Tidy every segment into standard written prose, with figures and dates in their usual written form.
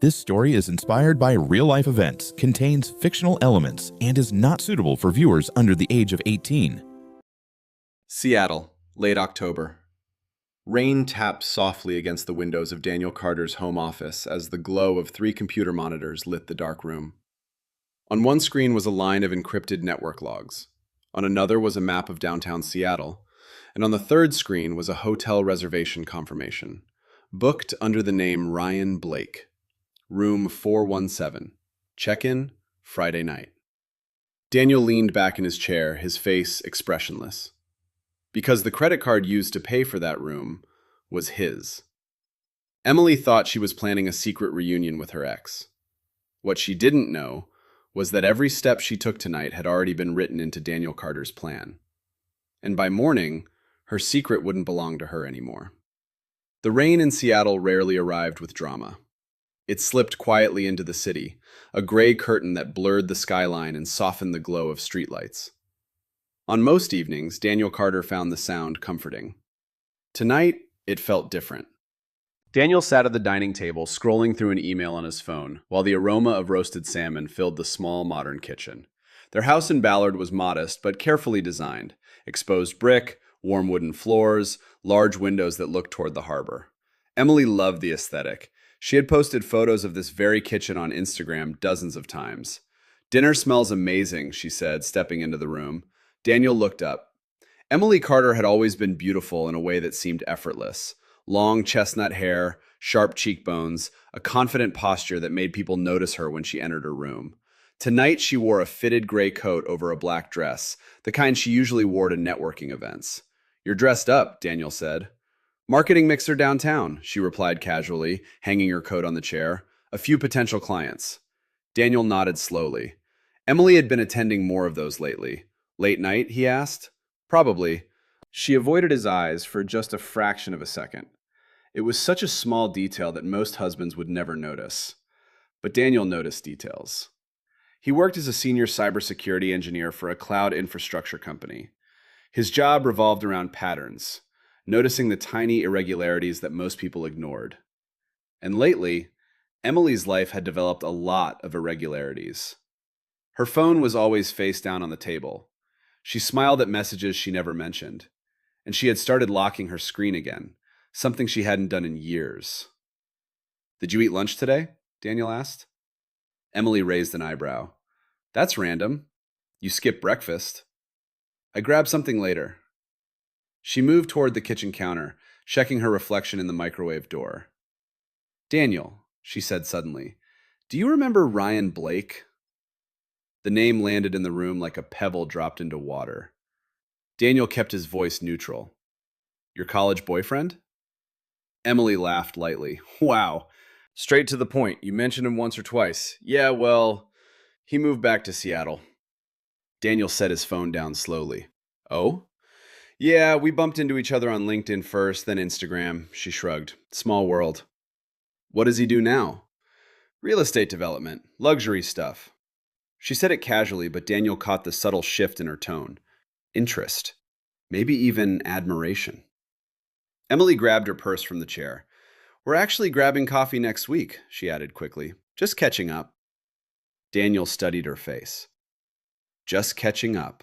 This story is inspired by real-life events, contains fictional elements, and is not suitable for viewers under the age of 18. Seattle, late October. Rain tapped softly against the windows of Daniel Carter's home office as the glow of 3 computer monitors lit the dark room. On one screen was a line of encrypted network logs. On another was a map of downtown Seattle. And on the third screen was a hotel reservation confirmation, booked under the name Ryan Blake. Room 417. Check-in, Friday night. Daniel leaned back in his chair, his face expressionless. Because the credit card used to pay for that room was his. Emily thought she was planning a secret reunion with her ex. What she didn't know was that every step she took tonight had already been written into Daniel Carter's plan. And by morning, her secret wouldn't belong to her anymore. The rain in Seattle rarely arrived with drama. It slipped quietly into the city, a gray curtain that blurred the skyline and softened the glow of streetlights. On most evenings, Daniel Carter found the sound comforting. Tonight, it felt different. Daniel sat at the dining table, scrolling through an email on his phone, while the aroma of roasted salmon filled the small, modern kitchen. Their house in Ballard was modest, but carefully designed. Exposed brick, warm wooden floors, large windows that looked toward the harbor. Emily loved the aesthetic. She had posted photos of this very kitchen on Instagram dozens of times. "Dinner smells amazing," she said, stepping into the room. Daniel looked up. Emily Carter had always been beautiful in a way that seemed effortless. Long chestnut hair, sharp cheekbones, a confident posture that made people notice her when she entered her room. Tonight, she wore a fitted gray coat over a black dress, the kind she usually wore to networking events. "You're dressed up," Daniel said. "Marketing mixer downtown," she replied casually, hanging her coat on the chair. "A few potential clients." Daniel nodded slowly. Emily had been attending more of those lately. "Late night?" he asked. "Probably." She avoided his eyes for just a fraction of a second. It was such a small detail that most husbands would never notice. But Daniel noticed details. He worked as a senior cybersecurity engineer for a cloud infrastructure company. His job revolved around patterns, noticing the tiny irregularities that most people ignored. And lately, Emily's life had developed a lot of irregularities. Her phone was always face down on the table. She smiled at messages she never mentioned. And she had started locking her screen again, something she hadn't done in years. "Did you eat lunch today?" Daniel asked. Emily raised an eyebrow. "That's random. You skipped breakfast." "I grabbed something later." She moved toward the kitchen counter, checking her reflection in the microwave door. "Daniel," she said suddenly, "do you remember Ryan Blake?" The name landed in the room like a pebble dropped into water. Daniel kept his voice neutral. "Your college boyfriend?" Emily laughed lightly. "Wow. Straight to the point. You mentioned him once or twice." "Yeah, well, he moved back to Seattle." Daniel set his phone down slowly. "Oh?" "Yeah, we bumped into each other on LinkedIn first, then Instagram," she shrugged. "Small world." "What does he do now?" "Real estate development. Luxury stuff." She said it casually, but Daniel caught the subtle shift in her tone. Interest. Maybe even admiration. Emily grabbed her purse from the chair. "We're actually grabbing coffee next week," she added quickly. "Just catching up." Daniel studied her face. "Just catching up.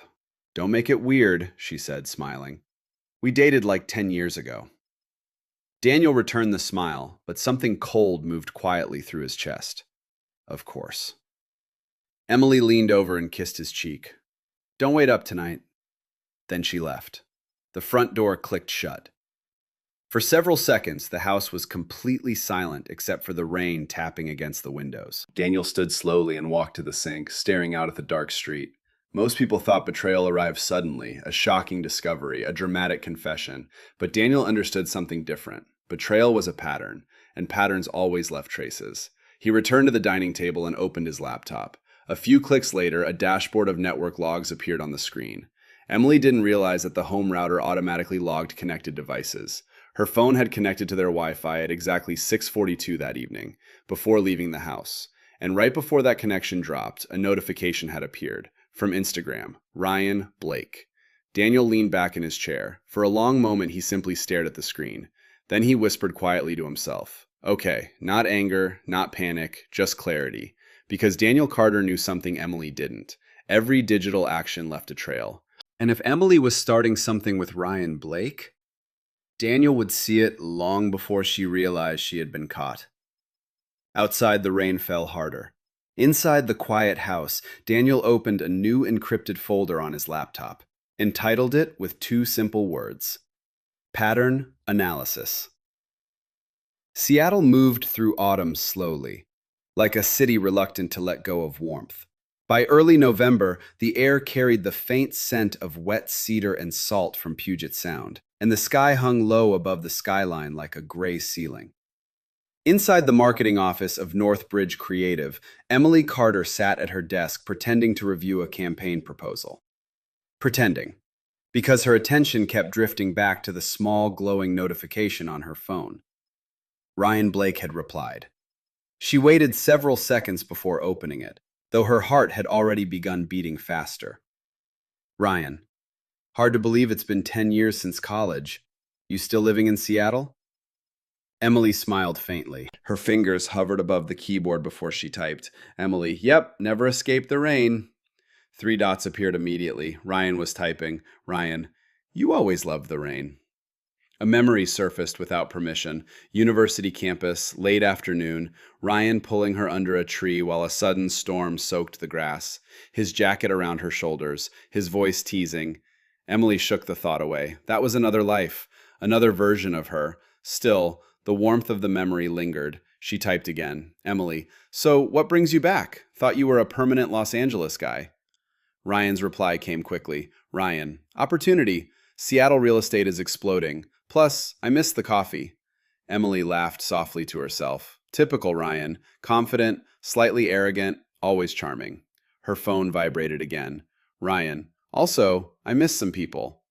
Don't make it weird," she said, smiling. "We dated like 10 years ago." Daniel returned the smile, but something cold moved quietly through his chest. Of course. Emily leaned over and kissed his cheek. "Don't wait up tonight." Then she left. The front door clicked shut. For several seconds, the house was completely silent except for the rain tapping against the windows. Daniel stood slowly and walked to the sink, staring out at the dark street. Most people thought betrayal arrived suddenly, a shocking discovery, a dramatic confession. But Daniel understood something different. Betrayal was a pattern, and patterns always left traces. He returned to the dining table and opened his laptop. A few clicks later, a dashboard of network logs appeared on the screen. Emily didn't realize that the home router automatically logged connected devices. Her phone had connected to their Wi-Fi at exactly 6:42 that evening, before leaving the house. And right before that connection dropped, a notification had appeared. From Instagram, Ryan Blake. Daniel leaned back in his chair. For a long moment, he simply stared at the screen. Then he whispered quietly to himself, Okay, not anger, not panic, just clarity. Because Daniel Carter knew something Emily didn't. Every digital action left a trail. And if Emily was starting something with Ryan Blake, Daniel would see it long before she realized she had been caught. Outside, the rain fell harder. Inside the quiet house, Daniel opened a new encrypted folder on his laptop, entitled it with two simple words: Pattern Analysis. Seattle moved through autumn slowly, like a city reluctant to let go of warmth. By early November, the air carried the faint scent of wet cedar and salt from Puget Sound, and the sky hung low above the skyline like a gray ceiling. Inside the marketing office of Northbridge Creative, Emily Carter sat at her desk pretending to review a campaign proposal. Pretending, because her attention kept drifting back to the small glowing notification on her phone. Ryan Blake had replied. She waited several seconds before opening it, though her heart had already begun beating faster. Ryan, hard to believe it's been 10 years since college. You still living in Seattle? Emily smiled faintly. Her fingers hovered above the keyboard before she typed. Emily, yep, never escaped the rain. 3 dots appeared immediately. Ryan was typing. Ryan, you always loved the rain. A memory surfaced without permission. University campus, late afternoon, Ryan pulling her under a tree while a sudden storm soaked the grass, his jacket around her shoulders, his voice teasing. Emily shook the thought away. That was another life, another version of her. Still, the warmth of the memory lingered. She typed again. Emily, so what brings you back? Thought you were a permanent Los Angeles guy. Ryan's reply came quickly. Ryan, opportunity. Seattle real estate is exploding. Plus, I miss the coffee. Emily laughed softly to herself. Typical Ryan, confident, slightly arrogant, always charming. Her phone vibrated again. Ryan, also, I miss some people.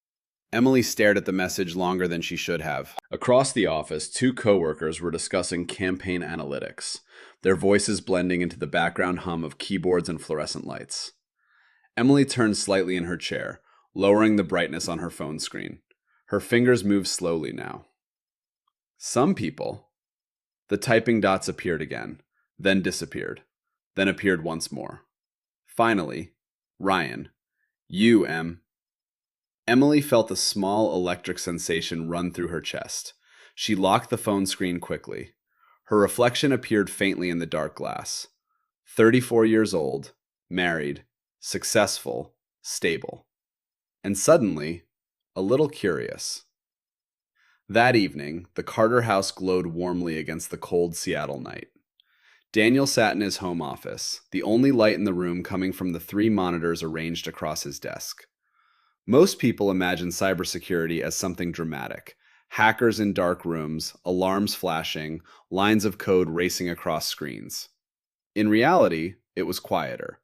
Emily stared at the message longer than she should have. Across the office, 2 coworkers were discussing campaign analytics, their voices blending into the background hum of keyboards and fluorescent lights. Emily turned slightly in her chair, lowering the brightness on her phone screen. Her fingers moved slowly now. Some people. The typing dots appeared again, then disappeared, then appeared once more. Finally, Ryan. You, Em. Emily felt a small electric sensation run through her chest. She locked the phone screen quickly. Her reflection appeared faintly in the dark glass. 34 years old, married, successful, stable. And suddenly, a little curious. That evening, the Carter house glowed warmly against the cold Seattle night. Daniel sat in his home office, the only light in the room coming from the 3 monitors arranged across his desk. Most people imagine cybersecurity as something dramatic. Hackers in dark rooms, alarms flashing, lines of code racing across screens. In reality, it was quieter.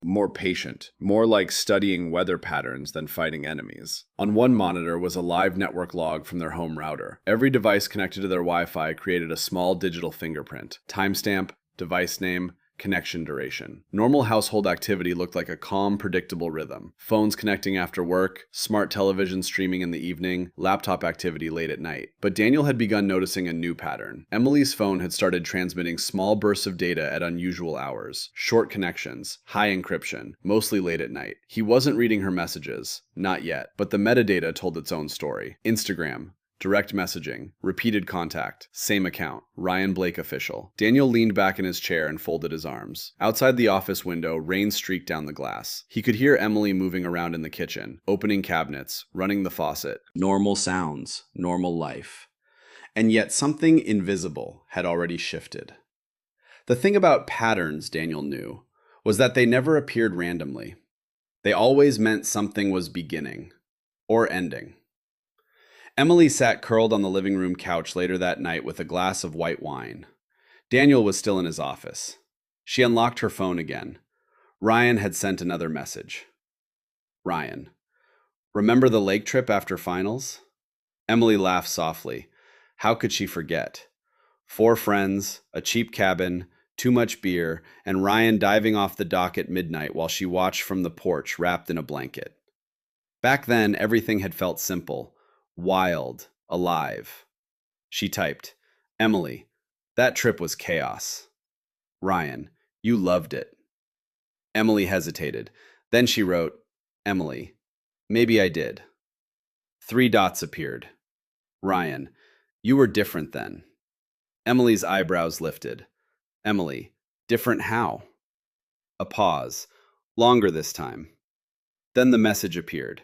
More patient, more like studying weather patterns than fighting enemies. On one monitor was a live network log from their home router. Every device connected to their Wi-Fi created a small digital fingerprint, timestamp, device name, connection duration. Normal household activity looked like a calm, predictable rhythm. Phones connecting after work, smart television streaming in the evening, laptop activity late at night. But Daniel had begun noticing a new pattern. Emily's phone had started transmitting small bursts of data at unusual hours. Short connections, high encryption, mostly late at night. He wasn't reading her messages, not yet, but the metadata told its own story. Instagram, direct messaging, repeated contact, same account, Ryan Blake official. Daniel leaned back in his chair and folded his arms. Outside the office window, rain streaked down the glass. He could hear Emily moving around in the kitchen, opening cabinets, running the faucet. Normal sounds, normal life. And yet something invisible had already shifted. The thing about patterns, Daniel knew, was that they never appeared randomly. They always meant something was beginning or ending. Emily sat curled on the living room couch later that night with a glass of white wine. Daniel was still in his office. She unlocked her phone again. Ryan had sent another message. Ryan, remember the lake trip after finals? Emily laughed softly. How could she forget? 4 friends, a cheap cabin, too much beer, and Ryan diving off the dock at midnight while she watched from the porch wrapped in a blanket. Back then, everything had felt simple. Wild, alive. She typed, Emily, That trip was chaos. Ryan, you loved it. Emily hesitated. Then she wrote, Emily, maybe I did. 3 dots appeared. Ryan, you were different then. Emily's eyebrows lifted. Emily, different how? A pause. Longer this time. Then the message appeared.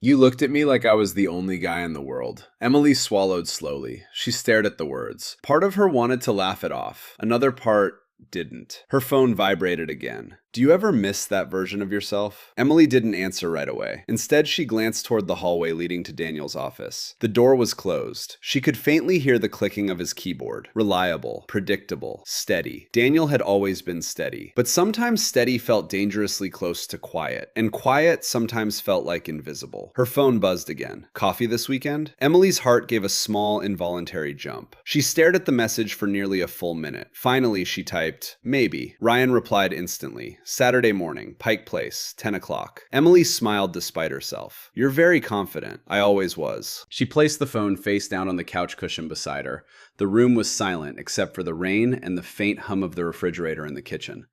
You looked at me like I was the only guy in the world. Emily swallowed slowly. She stared at the words. Part of her wanted to laugh it off. Another part didn't. Her phone vibrated again. Do you ever miss that version of yourself? Emily didn't answer right away. Instead, she glanced toward the hallway leading to Daniel's office. The door was closed. She could faintly hear the clicking of his keyboard. Reliable, predictable, steady. Daniel had always been steady. But sometimes steady felt dangerously close to quiet. And quiet sometimes felt like invisible. Her phone buzzed again. Coffee this weekend? Emily's heart gave a small, involuntary jump. She stared at the message for nearly a full minute. Finally, she typed, maybe. Ryan replied instantly. Saturday morning, Pike Place, 10 o'clock. Emily smiled despite herself. You're very confident. I always was. She placed the phone face down on the couch cushion beside her. The room was silent except for the rain and the faint hum of the refrigerator in the kitchen.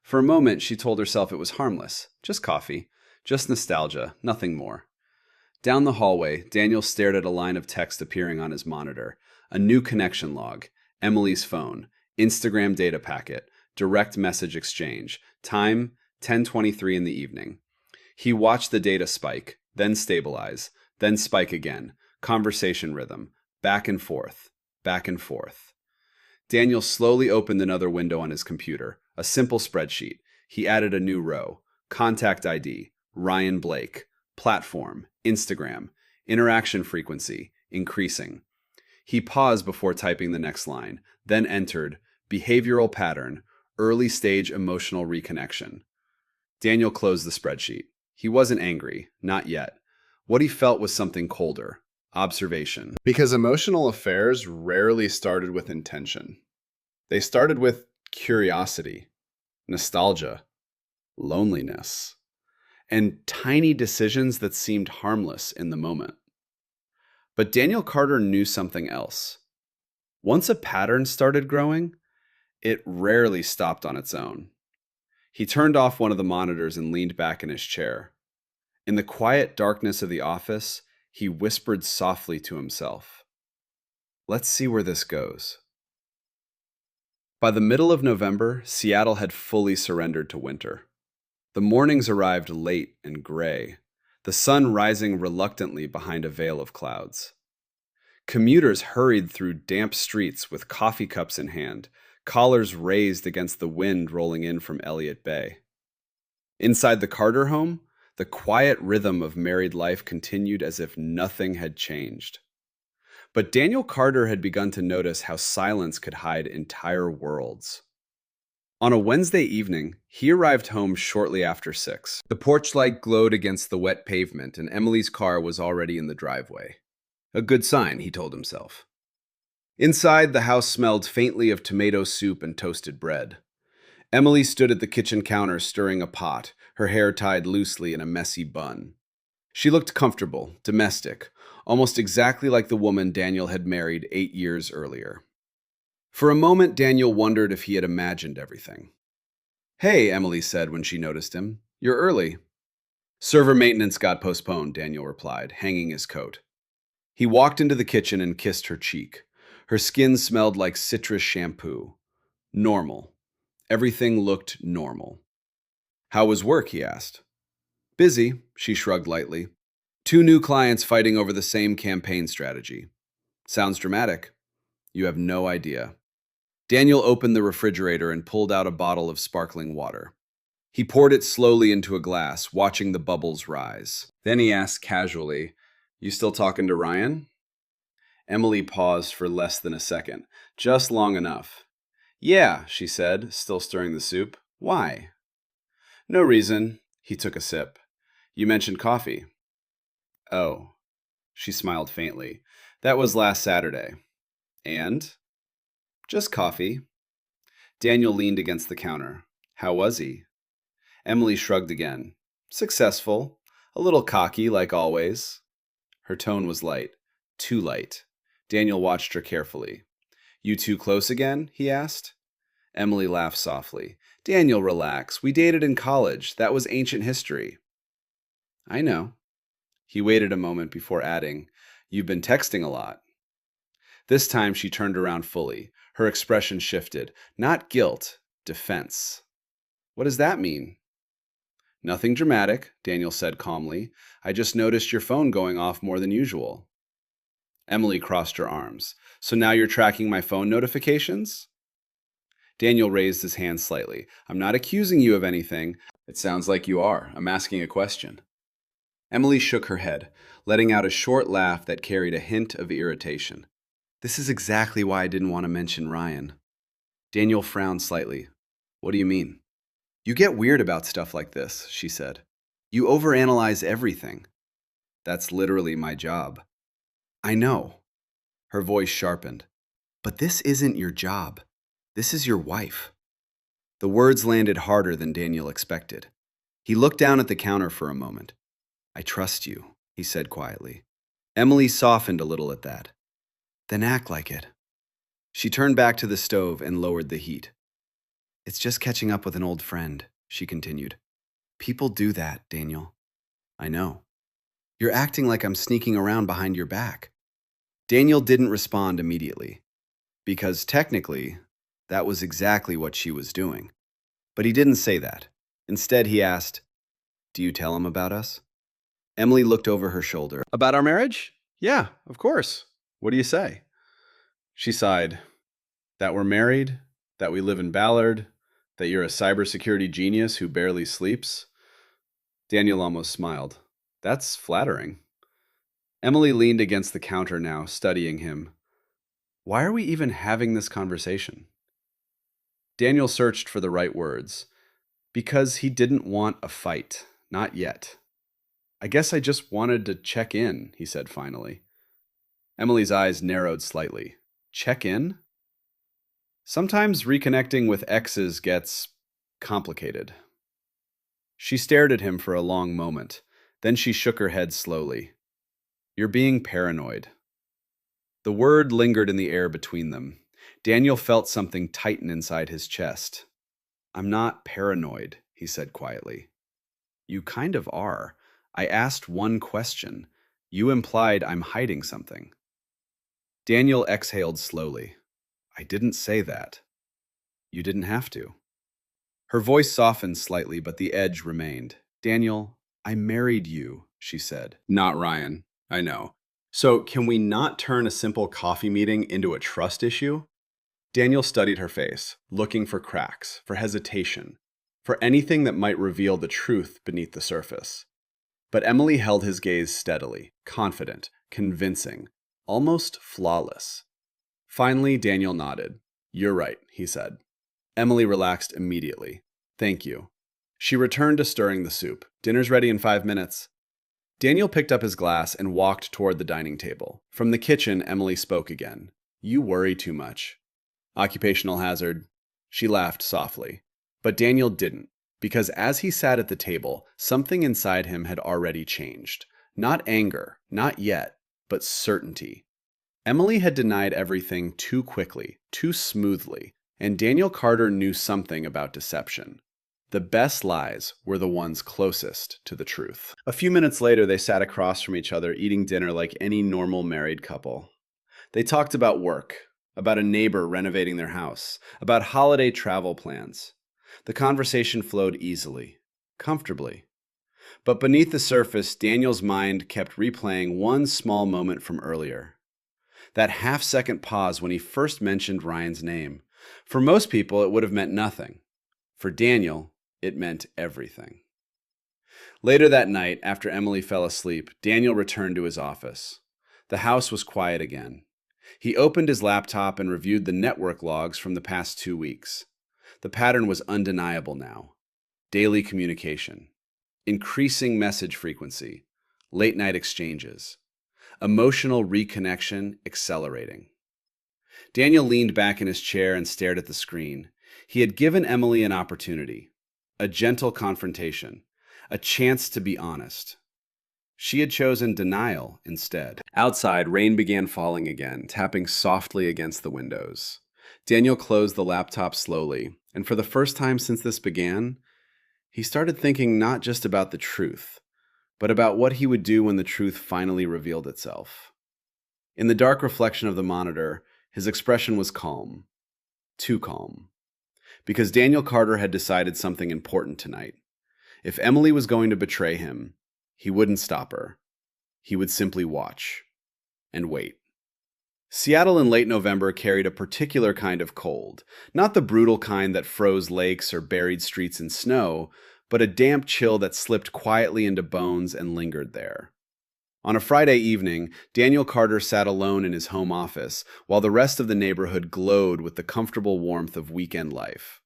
For a moment, she told herself it was harmless. Just coffee. Just nostalgia. Nothing more. Down the hallway, Daniel stared at a line of text appearing on his monitor. A new connection log. Emily's phone. Instagram data packet. Direct message exchange. Time, 10:23 in the evening. He watched the data spike, then stabilize, then spike again. Conversation rhythm. Back and forth. Back and forth. Daniel slowly opened another window on his computer. A simple spreadsheet. He added a new row. Contact ID. Ryan Blake. Platform. Instagram. Interaction frequency. Increasing. He paused before typing the next line, then entered behavioral pattern. Early stage emotional reconnection. Daniel closed the spreadsheet. He wasn't angry, not yet. What he felt was something colder. Observation. Because emotional affairs rarely started with intention. They started with curiosity, nostalgia, loneliness, and tiny decisions that seemed harmless in the moment. But Daniel Carter knew something else. Once a pattern started growing, it rarely stopped on its own. He turned off one of the monitors and leaned back in his chair. In the quiet darkness of the office, he whispered softly to himself, "Let's see where this goes." By the middle of November, Seattle had fully surrendered to winter. The mornings arrived late and gray, the sun rising reluctantly behind a veil of clouds. Commuters hurried through damp streets with coffee cups in hand, collars raised against the wind rolling in from Elliott Bay. Inside the Carter home, the quiet rhythm of married life continued as if nothing had changed. But Daniel Carter had begun to notice how silence could hide entire worlds. On a Wednesday evening, he arrived home shortly after 6. The porch light glowed against the wet pavement, and Emily's car was already in the driveway. A good sign, he told himself. Inside, the house smelled faintly of tomato soup and toasted bread. Emily stood at the kitchen counter stirring a pot, her hair tied loosely in a messy bun. She looked comfortable, domestic, almost exactly like the woman Daniel had married 8 years earlier. For a moment, Daniel wondered if he had imagined everything. "Hey," Emily said when she noticed him. "You're early." "Server maintenance got postponed," Daniel replied, hanging his coat. He walked into the kitchen and kissed her cheek. Her skin smelled like citrus shampoo. Normal. Everything looked normal. "How was work?" he asked. "Busy," she shrugged lightly. 2 new clients fighting over the same campaign strategy. "Sounds dramatic." "You have no idea." Daniel opened the refrigerator and pulled out a bottle of sparkling water. He poured it slowly into a glass, watching the bubbles rise. Then he asked casually, "You still talking to Ryan?" Emily paused for less than a second, just long enough. "Yeah," she said, still stirring the soup. "Why?" "No reason." He took a sip. "You mentioned coffee." "Oh." She smiled faintly. "That was last Saturday." "And?" "Just coffee." Daniel leaned against the counter. "How was he?" Emily shrugged again. "Successful. A little cocky, like always." Her tone was light. Too light. Daniel watched her carefully. You too close again? He asked. Emily laughed softly. Daniel, relax. We dated in college. That was ancient history. I know. He waited a moment before adding, You've been texting a lot. This time she turned around fully. Her expression shifted. Not guilt, defense. What does that mean? Nothing dramatic, Daniel said calmly. I just noticed your phone going off more than usual. Emily crossed her arms. So now you're tracking my phone notifications? Daniel raised his hand slightly. I'm not accusing you of anything. It sounds like you are. I'm asking a question. Emily shook her head, letting out a short laugh that carried a hint of irritation. This is exactly why I didn't want to mention Ryan. Daniel frowned slightly. What do you mean? You get weird about stuff like this, she said. You overanalyze everything. That's literally my job. I know. Her voice sharpened. But this isn't your job. This is your wife. The words landed harder than Daniel expected. He looked down at the counter for a moment. I trust you, he said quietly. Emily softened a little at that. Then act like it. She turned back to the stove and lowered the heat. It's just catching up with an old friend, she continued. People do that, Daniel. I know. You're acting like I'm sneaking around behind your back. Daniel didn't respond immediately, because technically, that was exactly what she was doing. But he didn't say that. Instead, he asked, Do you tell him about us? Emily looked over her shoulder. About our marriage? Yeah, of course. What do you say? She sighed. That we're married, that we live in Ballard, that you're a cybersecurity genius who barely sleeps. Daniel almost smiled. That's flattering. Emily leaned against the counter now, studying him. Why are we even having this conversation? Daniel searched for the right words. Because he didn't want a fight. Not yet. I guess I just wanted to check in, he said finally. Emily's eyes narrowed slightly. Check in? Sometimes reconnecting with exes gets complicated. She stared at him for a long moment. Then she shook her head slowly. You're being paranoid. The word lingered in the air between them. Daniel felt something tighten inside his chest. I'm not paranoid, he said quietly. You kind of are. I asked one question. You implied I'm hiding something. Daniel exhaled slowly. I didn't say that. You didn't have to. Her voice softened slightly, but the edge remained. Daniel, I married you, she said. Not Ryan. I know. So can we not turn a simple coffee meeting into a trust issue? Daniel studied her face, looking for cracks, for hesitation, for anything that might reveal the truth beneath the surface. But Emily held his gaze steadily, confident, convincing, almost flawless. Finally, Daniel nodded. You're right, he said. Emily relaxed immediately. Thank you. She returned to stirring the soup. Dinner's ready in 5 minutes. Daniel picked up his glass and walked toward the dining table. From the kitchen, Emily spoke again. You worry too much. Occupational hazard. She laughed softly. But Daniel didn't, because as he sat at the table, something inside him had already changed. Not anger, not yet, but certainty. Emily had denied everything too quickly, too smoothly, and Daniel Carter knew something about deception. The best lies were the ones closest to the truth. A few minutes later, they sat across from each other, eating dinner like any normal married couple. They talked about work, about a neighbor renovating their house, about holiday travel plans. The conversation flowed easily, comfortably. But beneath the surface, Daniel's mind kept replaying one small moment from earlier. That half-second pause when he first mentioned Ryan's name. For most people, it would have meant nothing. For Daniel, it meant everything. Later that night, after Emily fell asleep, Daniel returned to his office. The house was quiet again. He opened his laptop and reviewed the network logs from the past 2 weeks. The pattern was undeniable now. Daily communication, increasing message frequency, late-night exchanges, emotional reconnection accelerating. Daniel leaned back in his chair and stared at the screen. He had given Emily an opportunity, a gentle confrontation, a chance to be honest. She had chosen denial instead. Outside, rain began falling again, tapping softly against the windows. Daniel closed the laptop slowly, and for the first time since this began, he started thinking not just about the truth, but about what he would do when the truth finally revealed itself. In the dark reflection of the monitor, his expression was calm. Too calm. Because Daniel Carter had decided something important tonight. If Emily was going to betray him, he wouldn't stop her. He would simply watch. And wait. Seattle in late November carried a particular kind of cold. Not the brutal kind that froze lakes or buried streets in snow, but a damp chill that slipped quietly into bones and lingered there. On a Friday evening, Daniel Carter sat alone in his home office, while the rest of the neighborhood glowed with the comfortable warmth of weekend life.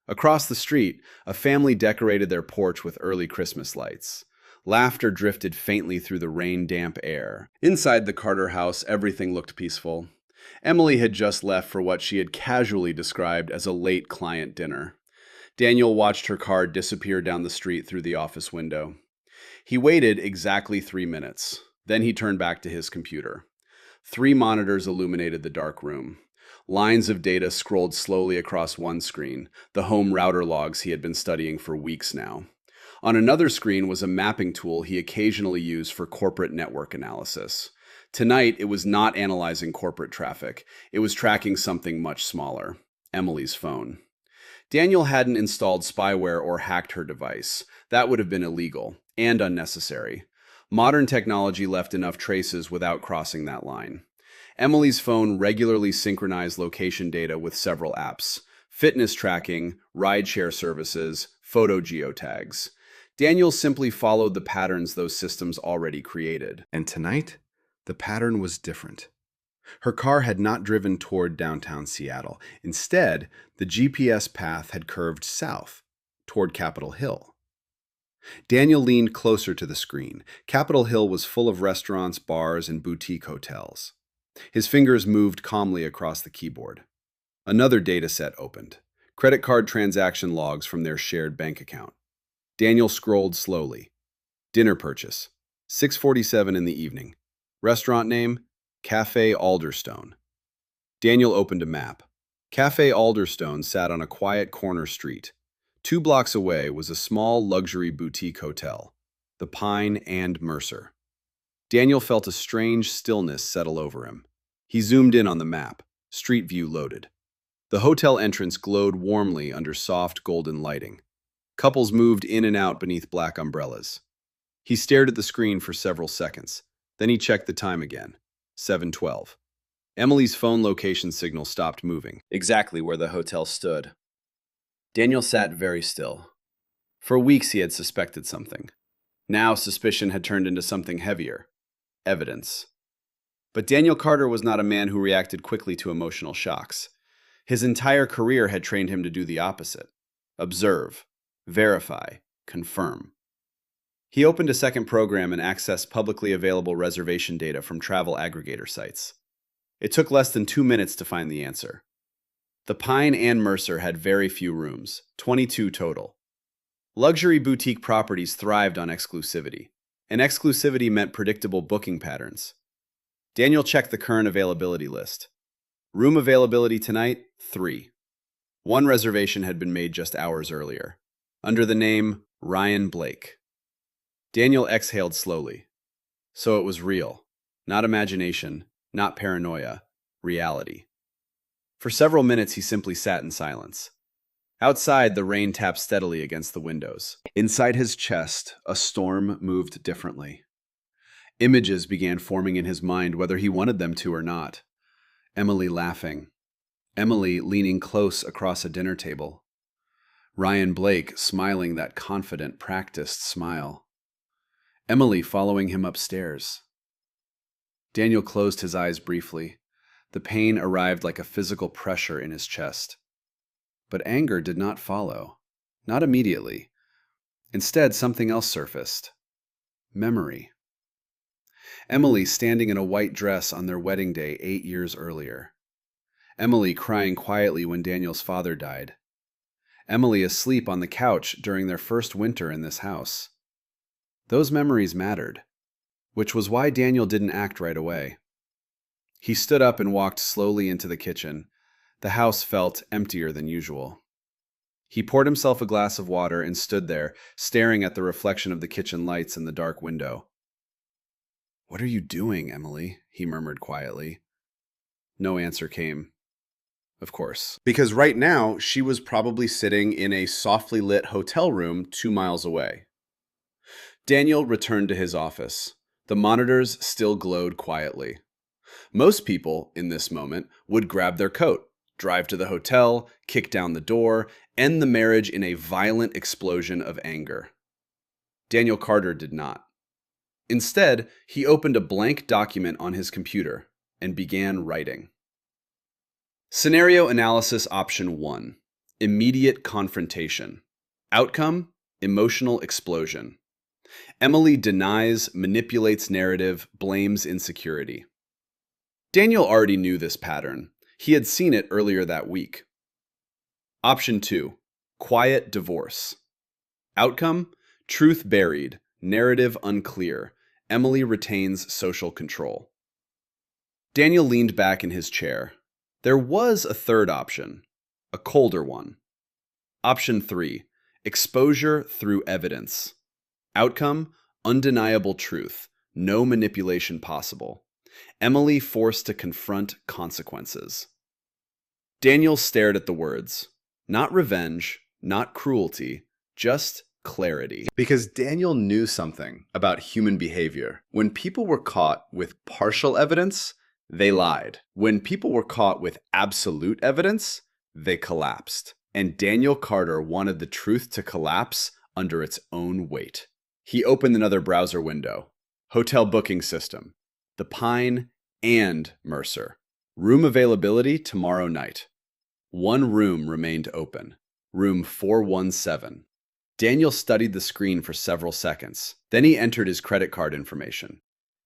Across the street, a family decorated their porch with early Christmas lights. Laughter drifted faintly through the rain-damp air. Inside the Carter house, everything looked peaceful. Emily had just left for what she had casually described as a late client dinner. Daniel watched her car disappear down the street through the office window. He waited exactly 3 minutes. Then he turned back to his computer. 3 monitors illuminated the dark room. Lines of data scrolled slowly across one screen, the home router logs he had been studying for weeks now. On another screen was a mapping tool he occasionally used for corporate network analysis. Tonight, it was not analyzing corporate traffic. It was tracking something much smaller, Emily's phone. Daniel hadn't installed spyware or hacked her device. That would have been illegal and unnecessary. Modern technology left enough traces without crossing that line. Emily's phone regularly synchronized location data with several apps: fitness tracking, rideshare services, photo geotags. Daniel simply followed the patterns those systems already created. And tonight, the pattern was different. Her car had not driven toward downtown Seattle. Instead, the GPS path had curved south, toward Capitol Hill. Daniel leaned closer to the screen. Capitol Hill was full of restaurants, bars, and boutique hotels. His fingers moved calmly across the keyboard. Another data set opened. Credit card transaction logs from their shared bank account. Daniel scrolled slowly. Dinner purchase. 6:47 in the evening. Restaurant name, Cafe Alderstone. Daniel opened a map. Cafe Alderstone sat on a quiet corner street. 2 blocks away was a small luxury boutique hotel, the Pine and Mercer. Daniel felt a strange stillness settle over him. He zoomed in on the map. Street view loaded. The hotel entrance glowed warmly under soft golden lighting. Couples moved in and out beneath black umbrellas. He stared at the screen for several seconds. Then he checked the time again. 7:12. Emily's phone location signal stopped moving, exactly where the hotel stood. Daniel sat very still. For weeks he had suspected something. Now suspicion had turned into something heavier. Evidence. But Daniel Carter was not a man who reacted quickly to emotional shocks. His entire career had trained him to do the opposite. Observe, verify, confirm. He opened a second program and accessed publicly available reservation data from travel aggregator sites. It took less than 2 minutes to find the answer. The Pine and Mercer had very few rooms, 22 total. Luxury boutique properties thrived on exclusivity, and exclusivity meant predictable booking patterns. Daniel checked the current availability list. Room availability tonight, 3. One reservation had been made just hours earlier, under the name Ryan Blake. Daniel exhaled slowly. So it was real. Not imagination, not paranoia, reality. For several minutes he simply sat in silence. Outside, the rain tapped steadily against the windows. Inside his chest, a storm moved differently. Images began forming in his mind whether he wanted them to or not. Emily laughing. Emily leaning close across a dinner table. Ryan Blake smiling that confident, practiced smile. Emily following him upstairs. Daniel closed his eyes briefly. The pain arrived like a physical pressure in his chest. But anger did not follow. Not immediately. Instead, something else surfaced. Memory. Emily standing in a white dress on their wedding day 8 years earlier. Emily crying quietly when Daniel's father died. Emily asleep on the couch during their first winter in this house. Those memories mattered. which was why Daniel didn't act right away. He stood up and walked slowly into the kitchen. The house felt emptier than usual. He poured himself a glass of water and stood there, staring at the reflection of the kitchen lights in the dark window. "What are you doing, Emily?" he murmured quietly. No answer came. Of course. Because right now, she was probably sitting in a softly lit hotel room 2 miles away. Daniel returned to his office. The monitors still glowed quietly. Most people, in this moment, would grab their coat, drive to the hotel, kick down the door, end the marriage in a violent explosion of anger. Daniel Carter did not. Instead, he opened a blank document on his computer and began writing. Scenario Analysis Option 1. Immediate Confrontation. Outcome: Emotional Explosion. Emily denies, manipulates narrative, blames insecurity. Daniel already knew this pattern. He had seen it earlier that week. Option 2. Quiet Divorce. Outcome: Truth buried, narrative unclear. Emily retains social control. Daniel leaned back in his chair. There was a third option, a colder one. Option 3. Exposure through evidence. Outcome: undeniable truth, no manipulation possible. Emily forced to confront consequences. Daniel stared at the words. Not revenge, not cruelty, just clarity. Because Daniel knew something about human behavior. When people were caught with partial evidence, they lied. When people were caught with absolute evidence, they collapsed. And Daniel Carter wanted the truth to collapse under its own weight. He opened another browser window. Hotel booking system. The Pine and Mercer. Room availability tomorrow night. One room remained open. Room 417. Daniel studied the screen for several seconds. Then he entered his credit card information.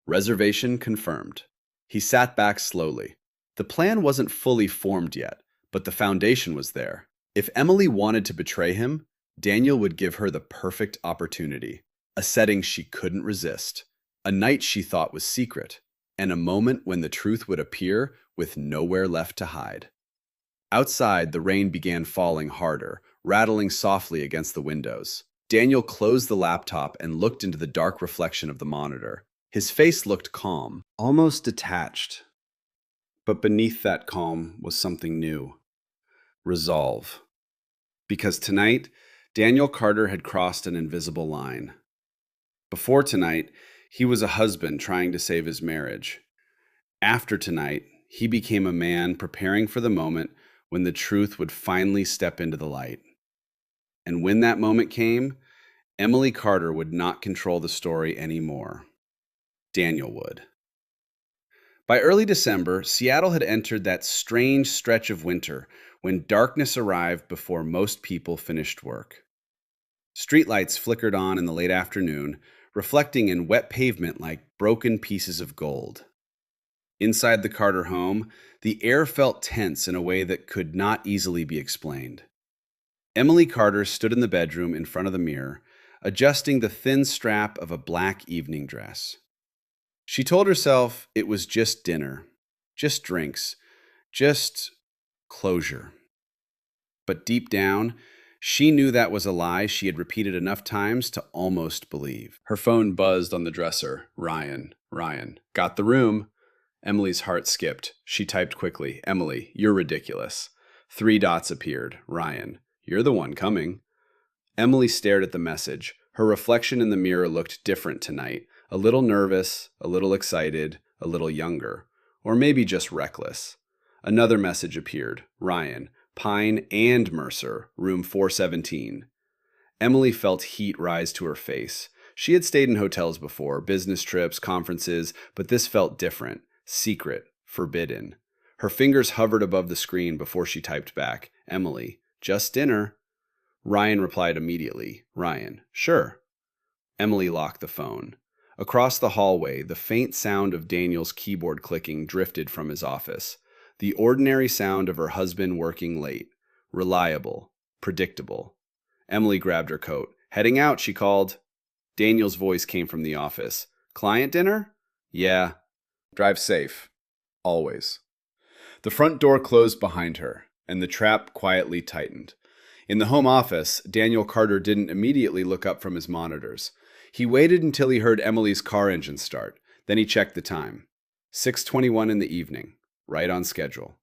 Reservation confirmed. He sat back slowly. The plan wasn't fully formed yet, but the foundation was there. If Emily wanted to betray him, Daniel would give her the perfect opportunity. A setting she couldn't resist. A night she thought was secret. And a moment when the truth would appear with nowhere left to hide. Outside, the rain began falling harder, rattling softly against the windows. Daniel closed the laptop and looked into the dark reflection of the monitor. His face looked calm, almost detached. But beneath that calm was something new. Resolve. Because tonight, Daniel Carter had crossed an invisible line. Before tonight, he was a husband trying to save his marriage. After tonight, he became a man preparing for the moment when the truth would finally step into the light. And when that moment came, Emily Carter would not control the story anymore. Daniel would. By early December, Seattle had entered that strange stretch of winter when darkness arrived before most people finished work. Streetlights flickered on in the late afternoon, reflecting in wet pavement like broken pieces of gold. Inside the Carter home, the air felt tense in a way that could not easily be explained. Emily Carter stood in the bedroom in front of the mirror, adjusting the thin strap of a black evening dress. She told herself it was just dinner, just drinks, just closure. But deep down, she knew that was a lie she had repeated enough times to almost believe. Her phone buzzed on the dresser. Ryan. Got the room. Emily's heart skipped. She typed quickly. Emily, you're ridiculous. 3 dots appeared. Ryan, you're the one coming. Emily stared at the message. Her reflection in the mirror looked different tonight. A little nervous, a little excited, a little younger. Or maybe just reckless. Another message appeared. Ryan, Pine and Mercer, room 417. Emily felt heat rise to her face. She had stayed in hotels before, business trips, conferences, but this felt different, secret, forbidden. Her fingers hovered above the screen before she typed back, Emily, just dinner. Ryan replied immediately, Ryan, sure. Emily locked the phone. Across the hallway, the faint sound of Daniel's keyboard clicking drifted from his office. The ordinary sound of her husband working late. Reliable. Predictable. Emily grabbed her coat. Heading out, she called. Daniel's voice came from the office. Client dinner? Yeah. Drive safe. Always. The front door closed behind her, and the trap quietly tightened. In the home office, Daniel Carter didn't immediately look up from his monitors. He waited until he heard Emily's car engine start. Then he checked the time. 6:21 in the evening, right on schedule.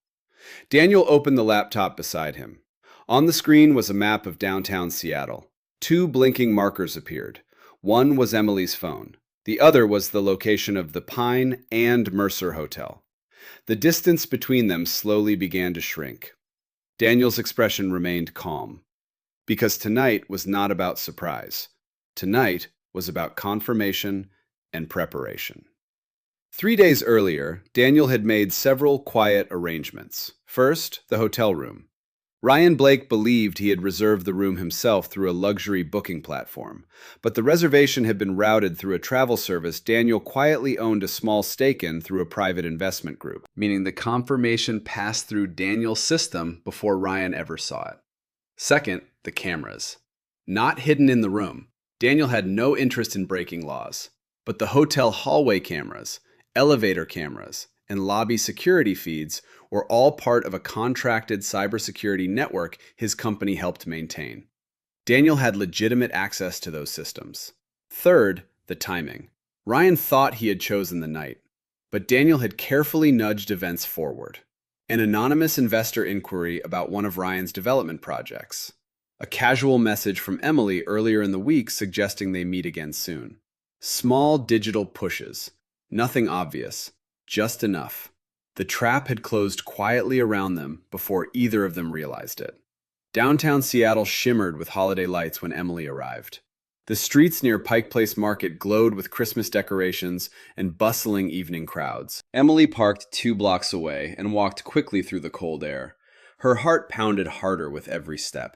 Daniel opened the laptop beside him. On the screen was a map of downtown Seattle. Two blinking markers appeared. One was Emily's phone. The other was the location of the Pine and Mercer Hotel. The distance between them slowly began to shrink. Daniel's expression remained calm. Because tonight was not about surprise. Tonight was about confirmation and preparation. 3 days earlier, Daniel had made several quiet arrangements. First, the hotel room. Ryan Blake believed he had reserved the room himself through a luxury booking platform, but the reservation had been routed through a travel service Daniel quietly owned a small stake in through a private investment group, meaning the confirmation passed through Daniel's system before Ryan ever saw it. Second, the cameras. Not hidden in the room. Daniel had no interest in breaking laws, but the hotel hallway cameras, elevator cameras, and lobby security feeds were all part of a contracted cybersecurity network his company helped maintain. Daniel had legitimate access to those systems. Third, the timing. Ryan thought he had chosen the night, but Daniel had carefully nudged events forward. An anonymous investor inquiry about one of Ryan's development projects. A casual message from Emily earlier in the week suggesting they meet again soon. Small digital pushes. Nothing obvious. Just enough. The trap had closed quietly around them before either of them realized it. Downtown Seattle shimmered with holiday lights when Emily arrived. The streets near Pike Place Market glowed with Christmas decorations and bustling evening crowds. Emily parked 2 blocks away and walked quickly through the cold air. Her heart pounded harder with every step.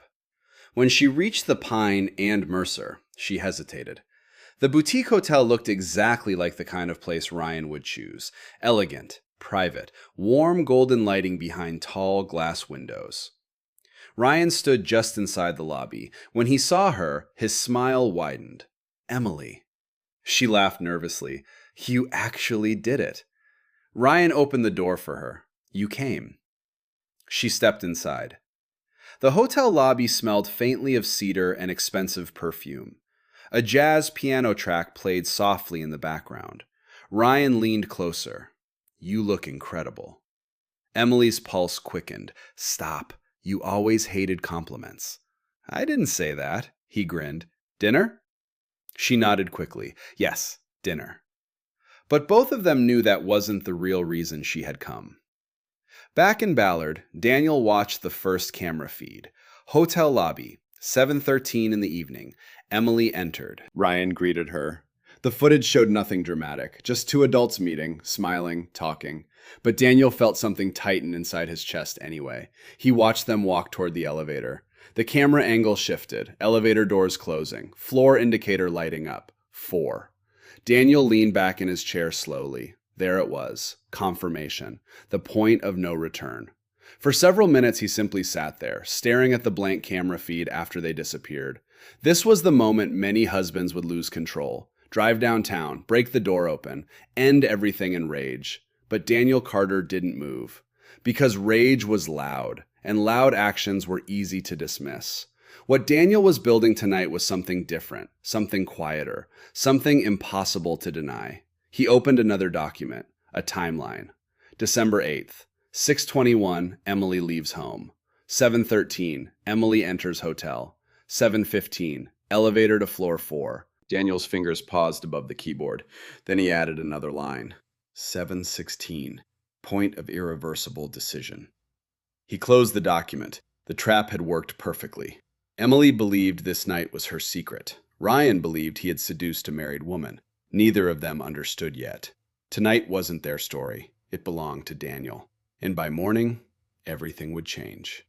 When she reached the Pine and Mercer, she hesitated. The boutique hotel looked exactly like the kind of place Ryan would choose. Elegant, private, warm golden lighting behind tall glass windows. Ryan stood just inside the lobby. When he saw her, his smile widened. Emily. She laughed nervously. You actually did it. Ryan opened the door for her. You came. She stepped inside. The hotel lobby smelled faintly of cedar and expensive perfume. A jazz piano track played softly in the background. Ryan leaned closer. You look incredible. Emily's pulse quickened. Stop. You always hated compliments. I didn't say that, he grinned. Dinner? She nodded quickly. Yes, dinner. But both of them knew that wasn't the real reason she had come. Back in Ballard, Daniel watched the first camera feed. Hotel lobby, 7:13 in the evening. Emily entered. Ryan greeted her. The footage showed nothing dramatic, just 2 adults meeting, smiling, talking. But Daniel felt something tighten inside his chest anyway. He watched them walk toward the elevator. The camera angle shifted, elevator doors closing, floor indicator lighting up. 4. Daniel leaned back in his chair slowly. There it was, confirmation, the point of no return. For several minutes he simply sat there, staring at the blank camera feed after they disappeared. This was the moment many husbands would lose control. Drive downtown, break the door open, end everything in rage. But Daniel Carter didn't move. Because rage was loud, and loud actions were easy to dismiss. What Daniel was building tonight was something different, something quieter, something impossible to deny. He opened another document, a timeline. December 8th, 6:21, Emily leaves home. 7:13, Emily enters hotel. 7:15, elevator to floor 4. Daniel's fingers paused above the keyboard. Then he added another line. 7:16, point of irreversible decision. He closed the document. The trap had worked perfectly. Emily believed this night was her secret. Ryan believed he had seduced a married woman. Neither of them understood yet. Tonight wasn't their story. It belonged to Daniel. And by morning, everything would change.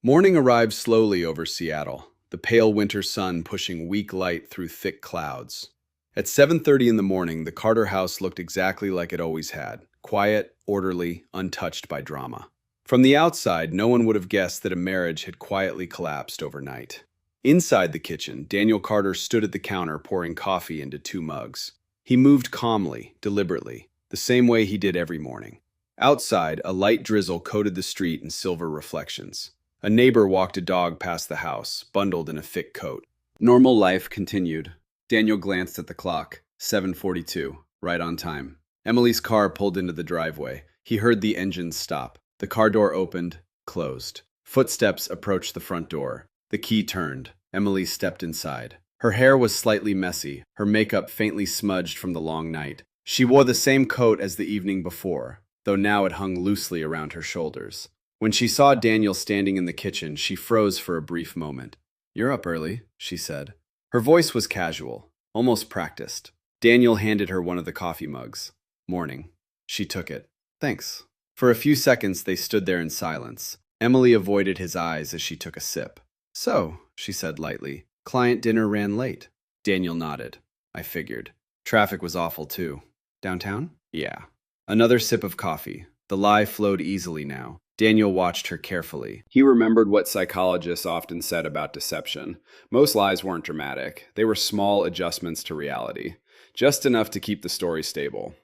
Morning arrived slowly over Seattle, the pale winter sun pushing weak light through thick clouds. At 7:30 in the morning, the Carter house looked exactly like it always had, quiet, orderly, untouched by drama. From the outside, no one would have guessed that a marriage had quietly collapsed overnight. Inside the kitchen, Daniel Carter stood at the counter pouring coffee into 2 mugs. He moved calmly, deliberately, the same way he did every morning. Outside, a light drizzle coated the street in silver reflections. A neighbor walked a dog past the house, bundled in a thick coat. Normal life continued. Daniel glanced at the clock. 7:42, right on time. Emily's car pulled into the driveway. He heard the engine stop. The car door opened, closed. Footsteps approached the front door. The key turned. Emily stepped inside. Her hair was slightly messy, her makeup faintly smudged from the long night. She wore the same coat as the evening before, though now it hung loosely around her shoulders. When she saw Daniel standing in the kitchen, she froze for a brief moment. "You're up early," she said. Her voice was casual, almost practiced. Daniel handed her one of the coffee mugs. "Morning." She took it. "Thanks." For a few seconds they stood there in silence. Emily avoided his eyes as she took a sip. "So," she said lightly, "client dinner ran late." Daniel nodded. "I figured. Traffic was awful too." "Downtown?" "Yeah." Another sip of coffee. The lie flowed easily now. Daniel watched her carefully. He remembered what psychologists often said about deception. Most lies weren't dramatic. They were small adjustments to reality. Just enough to keep the story stable.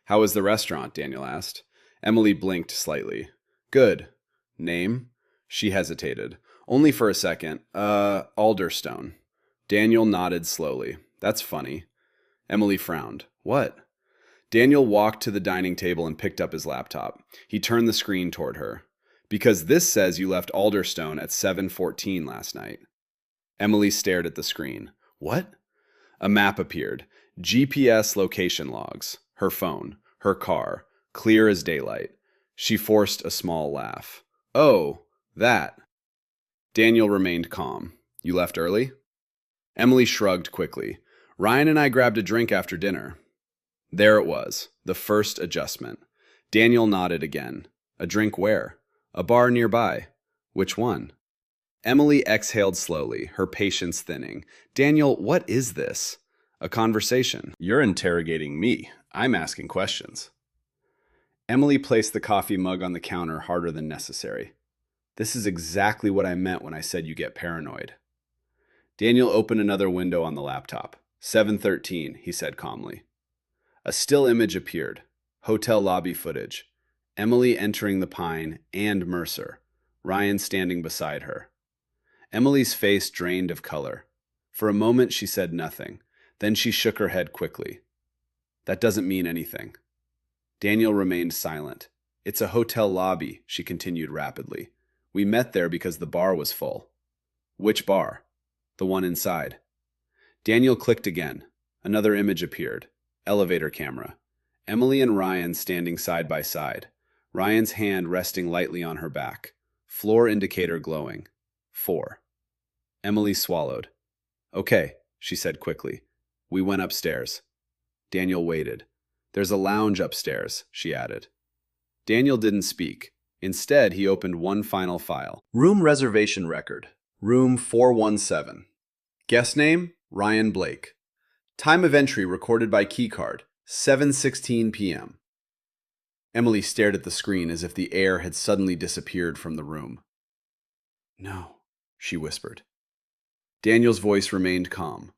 "How was the restaurant?" Daniel asked. Emily blinked slightly. "Good." "Name?" She hesitated. Only for a second. Alderstone." Daniel nodded slowly. "That's funny." Emily frowned. "What?" Daniel walked to the dining table and picked up his laptop. He turned the screen toward her. "Because this says you left Alderstone at 7:14 last night." Emily stared at the screen. "What?" A map appeared. GPS location logs. Her phone. Her car. Clear as daylight. She forced a small laugh. "Oh, that." Daniel remained calm. "You left early?" Emily shrugged quickly. "Ryan and I grabbed a drink after dinner." There it was, the first adjustment. Daniel nodded again. "A drink where?" "A bar nearby." "Which one?" Emily exhaled slowly, her patience thinning. "Daniel, what is this?" "A conversation." "You're interrogating me. I'm asking questions." Emily placed the coffee mug on the counter harder than necessary. "This is exactly what I meant when I said you get paranoid." Daniel opened another window on the laptop. 7:13, he said calmly. A still image appeared. Hotel lobby footage. Emily entering the Pine and Mercer. Ryan standing beside her. Emily's face drained of color. For a moment she said nothing. Then she shook her head quickly. "That doesn't mean anything." Daniel remained silent. "It's a hotel lobby," she continued rapidly. "We met there because the bar was full." "Which bar?" "The one inside." Daniel clicked again. Another image appeared. Elevator camera. Emily and Ryan standing side by side. Ryan's hand resting lightly on her back. Floor indicator glowing. 4. Emily swallowed. "Okay," she said quickly. "We went upstairs." Daniel waited. "There's a lounge upstairs," she added. Daniel didn't speak. Instead, he opened one final file. Room reservation record. Room 417. Guest name, Ryan Blake. Time of entry recorded by keycard, 7:16 p.m. Emily stared at the screen as if the air had suddenly disappeared from the room. "No," she whispered. Daniel's voice remained calm.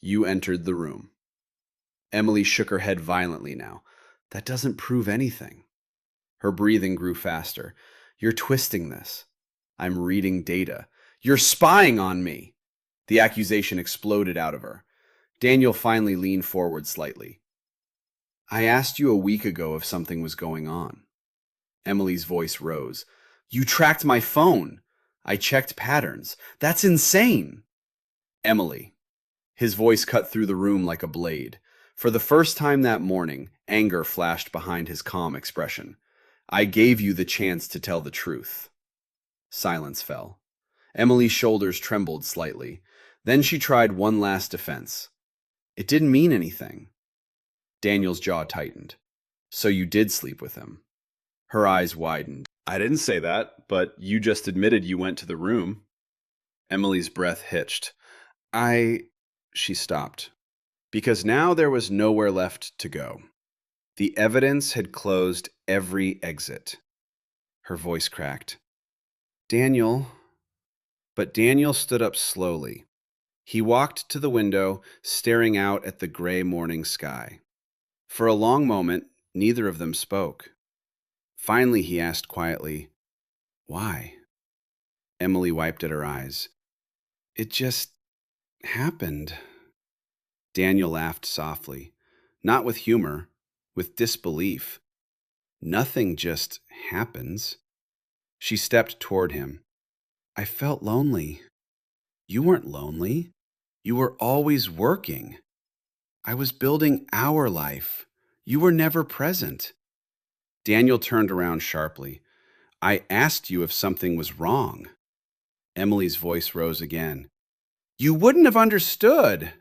"You entered the room." Emily shook her head violently now. "That doesn't prove anything." Her breathing grew faster. "You're twisting this." "I'm reading data." "You're spying on me!" The accusation exploded out of her. Daniel finally leaned forward slightly. "I asked you a week ago if something was going on." Emily's voice rose. "You tracked my phone. I checked patterns. That's insane." "Emily." His voice cut through the room like a blade. For the first time that morning, anger flashed behind his calm expression. "I gave you the chance to tell the truth." Silence fell. Emily's shoulders trembled slightly. Then she tried one last defense. "It didn't mean anything." Daniel's jaw tightened. "So you did sleep with him?" Her eyes widened. "I didn't say that, but you just admitted you went to the room." Emily's breath hitched. She stopped. Because now there was nowhere left to go. The evidence had closed every exit. Her voice cracked. "Daniel." But Daniel stood up slowly. He walked to the window, staring out at the gray morning sky. For a long moment, neither of them spoke. Finally, he asked quietly, "Why?" Emily wiped at her eyes. "It just happened." Daniel laughed softly, not with humor, with disbelief. "Nothing just happens." She stepped toward him. "I felt lonely." "You weren't lonely. You were always working." "I was building our life. You were never present." Daniel turned around sharply. "I asked you if something was wrong." Emily's voice rose again. "You wouldn't have understood."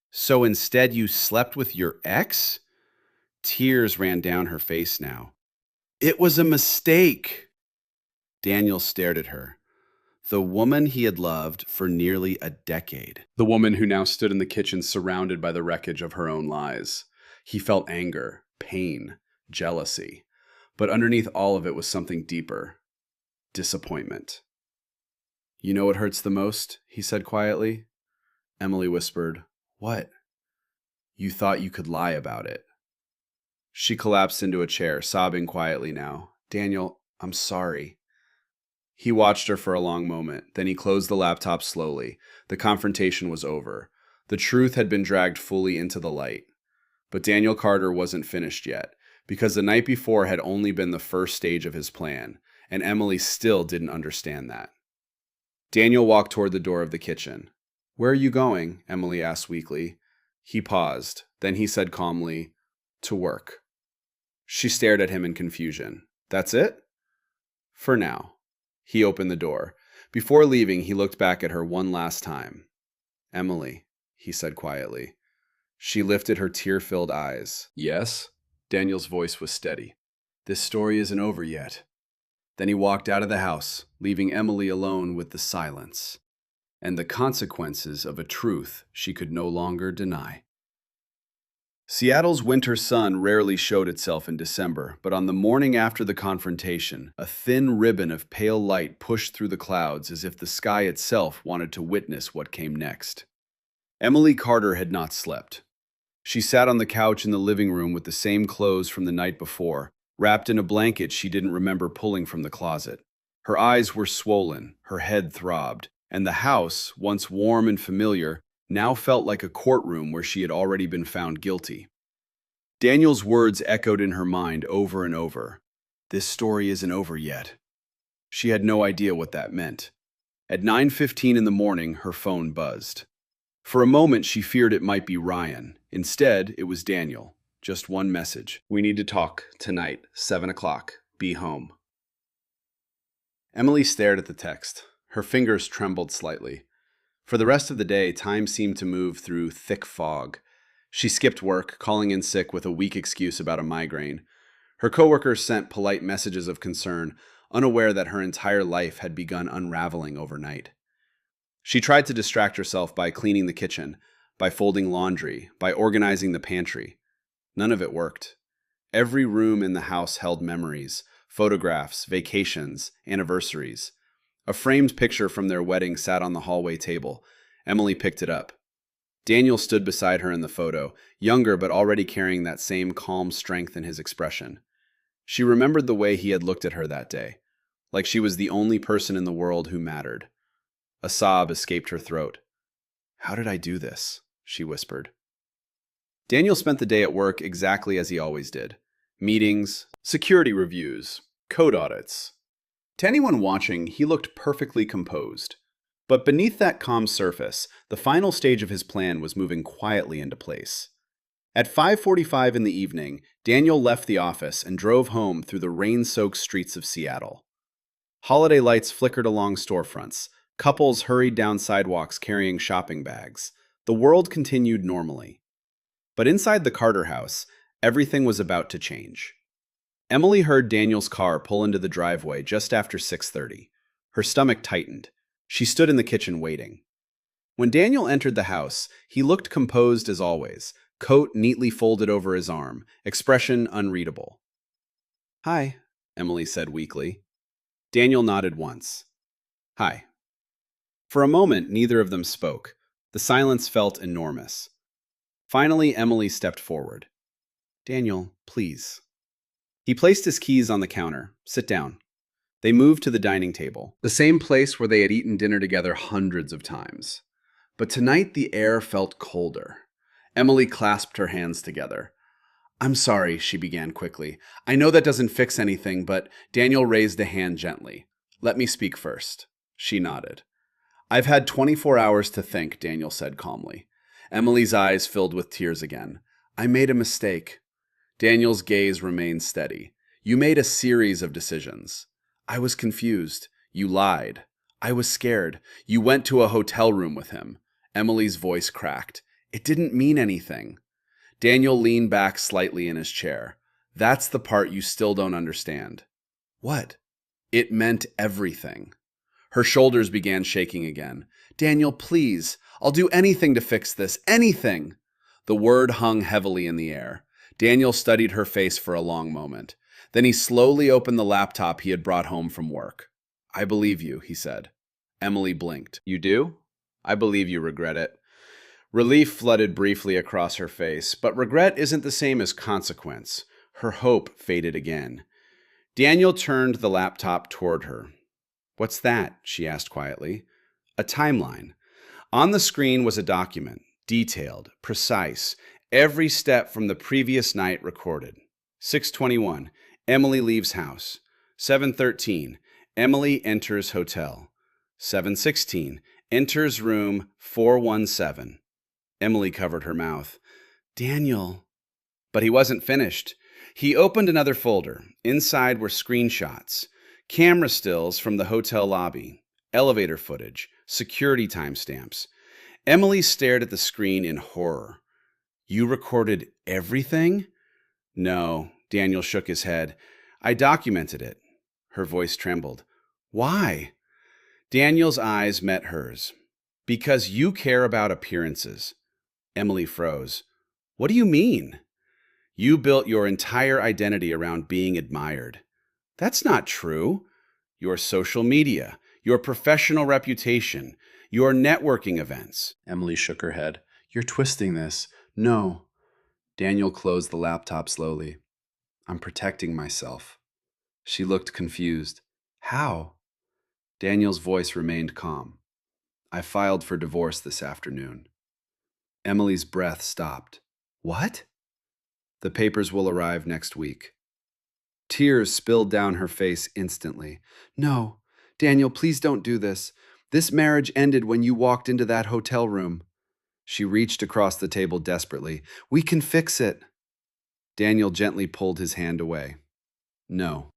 "So instead you slept with your ex?" Tears ran down her face now. "It was a mistake." Daniel stared at her. The woman he had loved for nearly a decade. The woman who now stood in the kitchen surrounded by the wreckage of her own lies. He felt anger, pain, jealousy. But underneath all of it was something deeper. Disappointment. "You know what hurts the most?" he said quietly. Emily whispered, "What?" "You thought you could lie about it." She collapsed into a chair, sobbing quietly now. "Daniel, I'm sorry." He watched her for a long moment. Then he closed the laptop slowly. The confrontation was over. The truth had been dragged fully into the light. But Daniel Carter wasn't finished yet, because the night before had only been the first stage of his plan, and Emily still didn't understand that. Daniel walked toward the door of the kitchen. "Where are you going?" Emily asked weakly. He paused. Then he said calmly, "To work." She stared at him in confusion. "That's it?" "For now." He opened the door. Before leaving, he looked back at her one last time. "Emily," he said quietly. She lifted her tear-filled eyes. "Yes?" Daniel's voice was steady. "This story isn't over yet." Then he walked out of the house, leaving Emily alone with the silence and the consequences of a truth she could no longer deny. Seattle's winter sun rarely showed itself in December, but on the morning after the confrontation, a thin ribbon of pale light pushed through the clouds as if the sky itself wanted to witness what came next. Emily Carter had not slept. She sat on the couch in the living room with the same clothes from the night before, wrapped in a blanket she didn't remember pulling from the closet. Her eyes were swollen, her head throbbed, and the house, once warm and familiar, now felt like a courtroom where she had already been found guilty. Daniel's words echoed in her mind over and over. "This story isn't over yet." She had no idea what that meant. At 9:15 in the morning, her phone buzzed. For a moment, she feared it might be Ryan. Instead, it was Daniel. Just one message. "We need to talk tonight, 7 o'clock. Be home." Emily stared at the text. Her fingers trembled slightly. For the rest of the day, time seemed to move through thick fog. She skipped work, calling in sick with a weak excuse about a migraine. Her coworkers sent polite messages of concern, unaware that her entire life had begun unraveling overnight. She tried to distract herself by cleaning the kitchen, by folding laundry, by organizing the pantry. None of it worked. Every room in the house held memories, photographs, vacations, anniversaries. A framed picture from their wedding sat on the hallway table. Emily picked it up. Daniel stood beside her in the photo, younger but already carrying that same calm strength in his expression. She remembered the way he had looked at her that day, like she was the only person in the world who mattered. A sob escaped her throat. "How did I do this?" she whispered. Daniel spent the day at work exactly as he always did. Meetings, security reviews, code audits. To anyone watching, he looked perfectly composed. But beneath that calm surface, the final stage of his plan was moving quietly into place. At 5:45 in the evening, Daniel left the office and drove home through the rain-soaked streets of Seattle. Holiday lights flickered along storefronts. Couples hurried down sidewalks carrying shopping bags. The world continued normally. But inside the Carter house, everything was about to change. Emily heard Daniel's car pull into the driveway just after 6:30. Her stomach tightened. She stood in the kitchen waiting. When Daniel entered the house, he looked composed as always, coat neatly folded over his arm, expression unreadable. "Hi," Emily said weakly. Daniel nodded once. "Hi." For a moment, neither of them spoke. The silence felt enormous. Finally, Emily stepped forward. "Daniel, please." He placed his keys on the counter. "Sit down." They moved to the dining table, the same place where they had eaten dinner together hundreds of times. But tonight the air felt colder. Emily clasped her hands together. "I'm sorry," she began quickly. "I know that doesn't fix anything, but..." Daniel raised a hand gently. "Let me speak first." She nodded. "I've had 24 hours to think," Daniel said calmly. Emily's eyes filled with tears again. "I made a mistake." Daniel's gaze remained steady. "You made a series of decisions. I was confused. You lied. I was scared. You went to a hotel room with him." Emily's voice cracked. "It didn't mean anything." Daniel leaned back slightly in his chair. "That's the part you still don't understand." "What?" "It meant everything." Her shoulders began shaking again. "Daniel, please. I'll do anything to fix this. Anything." The word hung heavily in the air. Daniel studied her face for a long moment. Then he slowly opened the laptop he had brought home from work. "I believe you," he said. Emily blinked. "You do?" "I believe you regret it." Relief flooded briefly across her face, but regret isn't the same as consequence. Her hope faded again. Daniel turned the laptop toward her. "What's that?" she asked quietly. "A timeline." On the screen was a document, detailed, precise, every step from the previous night recorded. 6:21, Emily leaves house. 7:13, Emily enters hotel. 7:16, enters room 417. Emily covered her mouth. "Daniel." But he wasn't finished. He opened another folder. Inside were screenshots, camera stills from the hotel lobby, elevator footage, security timestamps. Emily stared at the screen in horror. "You recorded everything?" "No," Daniel shook his head. "I documented it." Her voice trembled. "Why?" Daniel's eyes met hers. "Because you care about appearances." Emily froze. "What do you mean?" "You built your entire identity around being admired." "That's not true." "Your social media, your professional reputation, your networking events." Emily shook her head. "You're twisting this." "No." Daniel closed the laptop slowly. "I'm protecting myself." She looked confused. "How?" Daniel's voice remained calm. "I filed for divorce this afternoon." Emily's breath stopped. "What?" "The papers will arrive next week." Tears spilled down her face instantly. "No, Daniel, please don't do this. This marriage ended when you walked into that hotel room." She reached across the table desperately. "We can fix it." Daniel gently pulled his hand away. "No."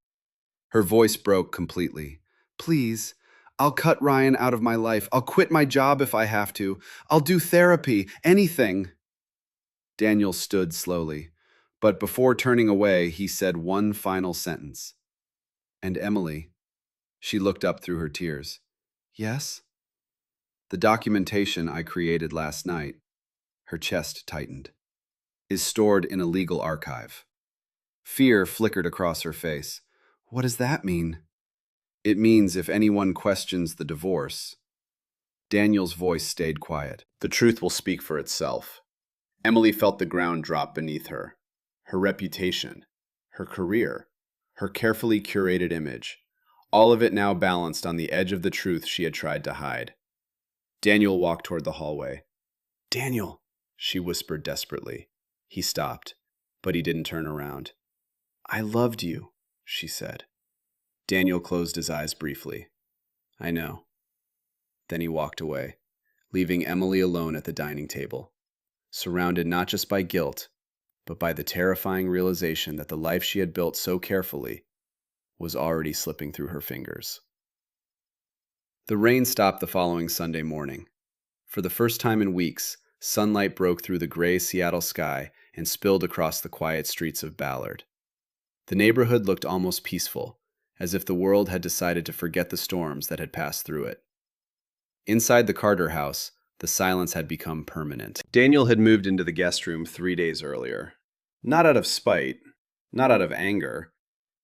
Her voice broke completely. "Please, I'll cut Ryan out of my life. I'll quit my job if I have to. I'll do therapy, anything." Daniel stood slowly, but before turning away, he said one final sentence. "And Emily," she looked up through her tears. "Yes?" "The documentation I created last night," her chest tightened, "is stored in a legal archive." Fear flickered across her face. "What does that mean?" "It means if anyone questions the divorce..." Daniel's voice stayed quiet. "The truth will speak for itself." Emily felt the ground drop beneath her. Her reputation, her career, her carefully curated image, all of it now balanced on the edge of the truth she had tried to hide. Daniel walked toward the hallway. "Daniel," she whispered desperately. He stopped, but he didn't turn around. "I loved you," she said. Daniel closed his eyes briefly. "I know." Then he walked away, leaving Emily alone at the dining table, surrounded not just by guilt, but by the terrifying realization that the life she had built so carefully was already slipping through her fingers. The rain stopped the following Sunday morning. For the first time in weeks, sunlight broke through the gray Seattle sky and spilled across the quiet streets of Ballard. The neighborhood looked almost peaceful, as if the world had decided to forget the storms that had passed through it. Inside the Carter house, the silence had become permanent. Daniel had moved into the guest room 3 days earlier. Not out of spite, not out of anger,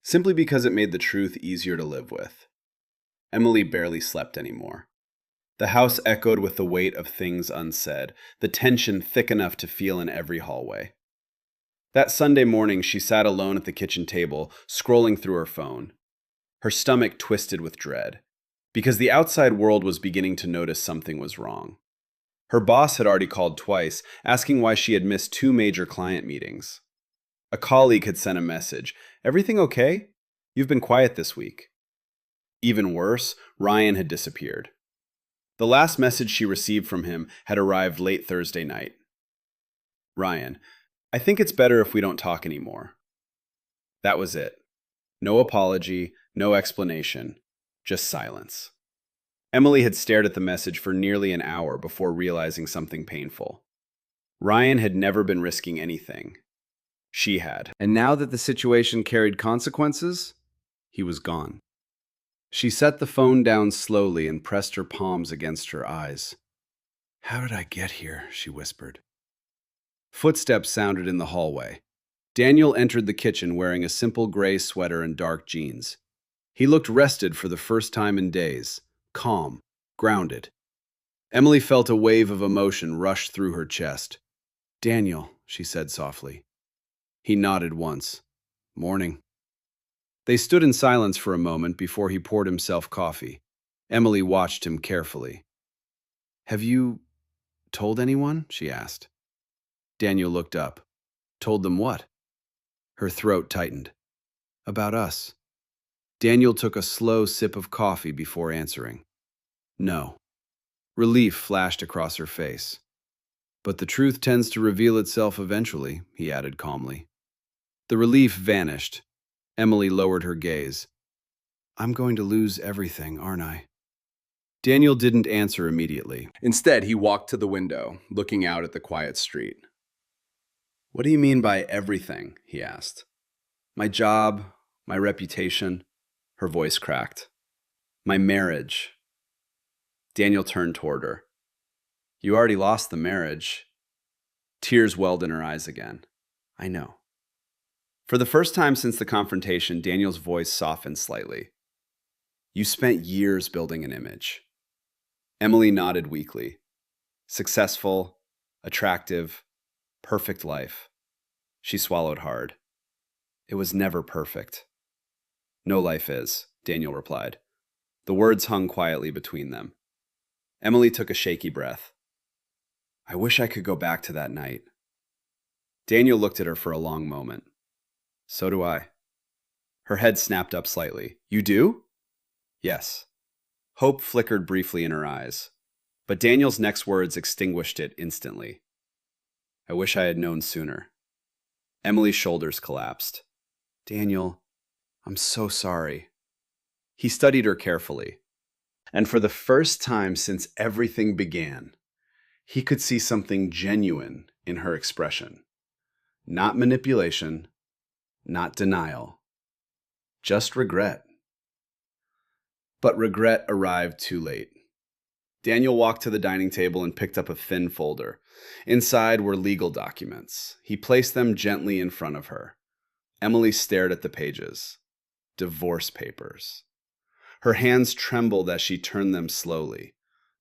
simply because it made the truth easier to live with. Emily barely slept anymore. The house echoed with the weight of things unsaid, the tension thick enough to feel in every hallway. That Sunday morning, she sat alone at the kitchen table, scrolling through her phone. Her stomach twisted with dread, because the outside world was beginning to notice something was wrong. Her boss had already called twice, asking why she had missed 2 major client meetings. A colleague had sent a message, "Everything okay? You've been quiet this week." Even worse, Ryan had disappeared. The last message she received from him had arrived late Thursday night. "Ryan, I think it's better if we don't talk anymore." That was it. No apology, no explanation, just silence. Emily had stared at the message for nearly an hour before realizing something painful. Ryan had never been risking anything. She had. And now that the situation carried consequences, he was gone. She set the phone down slowly and pressed her palms against her eyes. "How did I get here?" she whispered. Footsteps sounded in the hallway. Daniel entered the kitchen wearing a simple gray sweater and dark jeans. He looked rested for the first time in days, calm, grounded. Emily felt a wave of emotion rush through her chest. "Daniel," she said softly. He nodded once. "Morning." They stood in silence for a moment before he poured himself coffee. Emily watched him carefully. "Have you told anyone?" she asked. Daniel looked up. "Told them what?" Her throat tightened. "About us." Daniel took a slow sip of coffee before answering. "No." Relief flashed across her face. "But the truth tends to reveal itself eventually," he added calmly. The relief vanished. Emily lowered her gaze. "I'm going to lose everything, aren't I?" Daniel didn't answer immediately. Instead, he walked to the window, looking out at the quiet street. "What do you mean by everything?" he asked. "My job, my reputation." Her voice cracked. "My marriage." Daniel turned toward her. "You already lost the marriage." Tears welled in her eyes again. "I know." For the first time since the confrontation, Daniel's voice softened slightly. "You spent years building an image." Emily nodded weakly. Successful, attractive, perfect life. She swallowed hard. "It was never perfect." "No life is," Daniel replied. The words hung quietly between them. Emily took a shaky breath. "I wish I could go back to that night." Daniel looked at her for a long moment. "So do I." Her head snapped up slightly. "You do?" "Yes." Hope flickered briefly in her eyes, but Daniel's next words extinguished it instantly. "I wish I had known sooner." Emily's shoulders collapsed. "Daniel, I'm so sorry." He studied her carefully, and for the first time since everything began, he could see something genuine in her expression. Not manipulation, not denial, just regret. But regret arrived too late. Daniel walked to the dining table and picked up a thin folder. Inside were legal documents. He placed them gently in front of her. Emily stared at the pages. Divorce papers. Her hands trembled as she turned them slowly.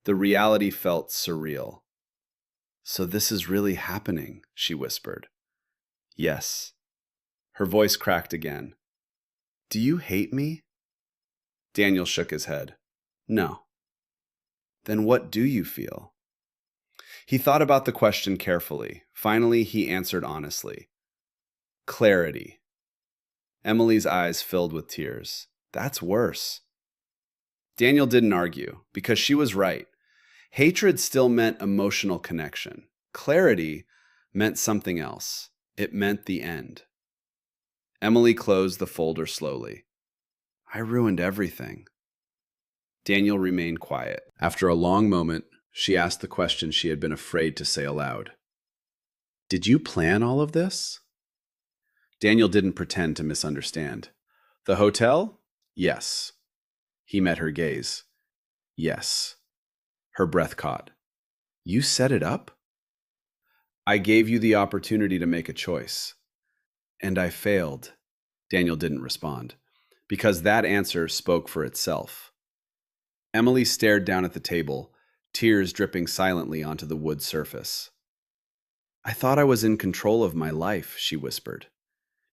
The reality felt surreal. "So this is really happening," she whispered. "Yes." Her voice cracked again. "Do you hate me?" Daniel shook his head. "No." "Then what do you feel?" He thought about the question carefully. Finally, he answered honestly. "Clarity." Emily's eyes filled with tears. "That's worse." Daniel didn't argue, because she was right. Hatred still meant emotional connection. Clarity meant something else. It meant the end. Emily closed the folder slowly. "I ruined everything." Daniel remained quiet. After a long moment, she asked the question she had been afraid to say aloud. "Did you plan all of this?" Daniel didn't pretend to misunderstand. "The hotel? Yes." He met her gaze. "Yes." Her breath caught. "You set it up?" "I gave you the opportunity to make a choice." "And I failed." Daniel didn't respond, because that answer spoke for itself. Emily stared down at the table, tears dripping silently onto the wood surface. "I thought I was in control of my life," she whispered.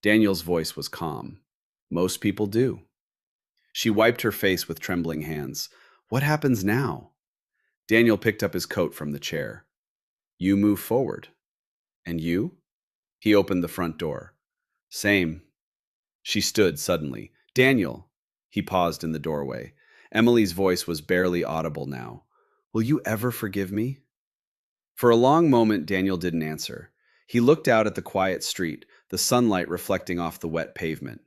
Daniel's voice was calm. "Most people do." She wiped her face with trembling hands. "What happens now?" Daniel picked up his coat from the chair. "You move forward." "And you?" He opened the front door. "Same." She stood suddenly. "Daniel." He paused in the doorway. Emily's voice was barely audible now. "Will you ever forgive me?" For a long moment, Daniel didn't answer. He looked out at the quiet street, the sunlight reflecting off the wet pavement.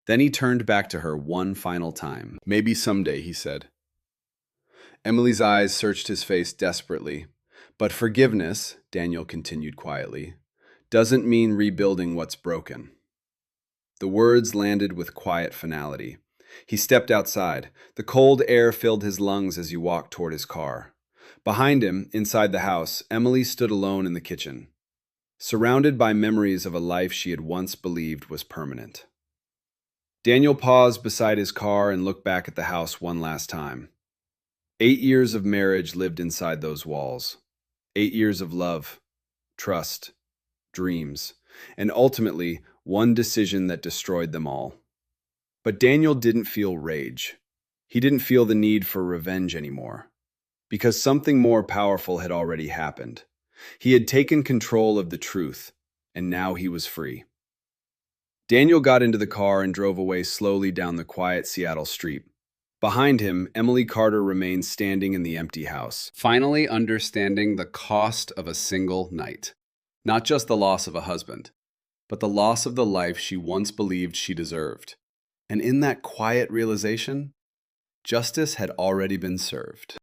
Then he turned back to her one final time. "Maybe someday," he said. Emily's eyes searched his face desperately. "But forgiveness," Daniel continued quietly, "doesn't mean rebuilding what's broken." The words landed with quiet finality. He stepped outside. The cold air filled his lungs as he walked toward his car. Behind him, inside the house, Emily stood alone in the kitchen, surrounded by memories of a life she had once believed was permanent. Daniel paused beside his car and looked back at the house one last time. 8 years of marriage lived inside those walls. 8 years of love, trust, dreams, and ultimately one decision that destroyed them all. But Daniel didn't feel rage. He didn't feel the need for revenge anymore, because something more powerful had already happened. He had taken control of the truth, and now he was free. Daniel got into the car and drove away slowly down the quiet Seattle street. Behind him, Emily Carter remained standing in the empty house, finally understanding the cost of a single night. Not just the loss of a husband, but the loss of the life she once believed she deserved. And in that quiet realization, justice had already been served.